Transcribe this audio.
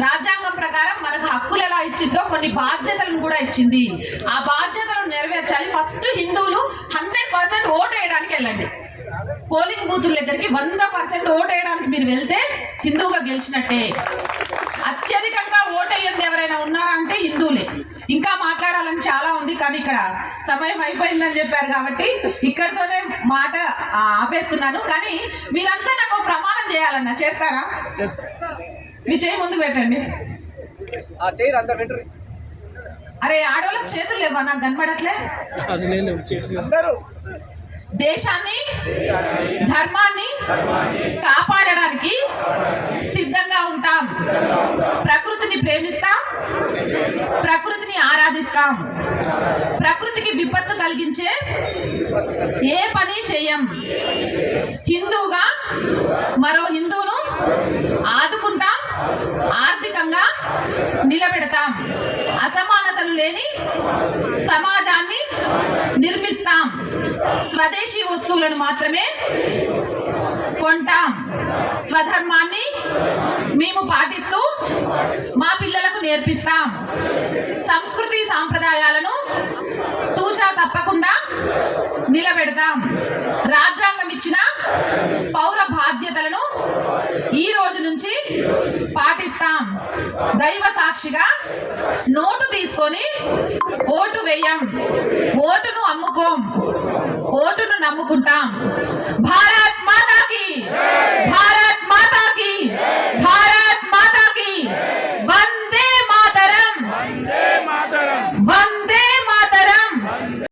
రాజ్యాంగం ప్రకారం మనకు హక్కులు ఎలా ఇచ్చిందో కొన్ని బాధ్యతలను కూడా ఇచ్చింది. ఆ బాధ్యతలను నెరవేర్చాలి. ఫస్ట్ హిందువులు 100% ఓటు వేయడానికి వెళ్ళండి. పోలింగ్ బూతుల దగ్గరికి 100% ఓటు వేయడానికి మీరు వెళ్తే హిందువుగా గెలిచినట్టే. అత్యధికంగా ఓటు వేయంది ఎవరైనా ఉన్నారా అంటే హిందువులే. ఇంకా మాట్లాడాలని చాలా ఉంది, కానీ ఇక్కడ సమయం అయిపోయిందని చెప్పారు కాబట్టి ఇక్కడితోనే మాట ఆపేస్తున్నాను. కానీ మీరంతా నాకు ప్రమాణం చేయాలన్నా, చేస్తారా? మీ చేయి ముందుకు పెట్టండి. అరే ఆడవాళ్ళకి చేతులు లేవా? నాకు కనబడట్లే. దేశాన్ని ధర్మాన్ని కాపాడడానికి సిద్ధంగా ఉంటాం. ప్రకృతిని ప్రేమిస్తాం, ప్రకృతిని ఆరాధిస్తాం. ప్రకృతికి విపత్తు కలిగించే ఏ పని చెయ్యం. హిందువుగా మరో హిందువును ఆదుకుంటాం, ఆర్థికంగా నిలబెడతాం. అసమానతలు లేని సమాజాన్ని నిర్మిస్తాం. స్వదేశీ వస్తువులను మాత్రమే కొంటాం. స్వధర్మాన్ని మేము పాటిస్తూ మా పిల్లలకు నేర్పిస్తాం. సంస్కృతి సాంప్రదాయాలను తూచా తప్పకుండా నిలబెడతాం. రాజ్యాంగం ఇచ్చిన పౌర బాధ్యతలను ఈ రోజు నుంచి పాటిస్తాం. దైవ సాక్షిగా నోటు తీసుకొని ఓటు వేయం. ఓటును అమ్ముకోం, ఓటును నమ్ముకుంటాం. భారత్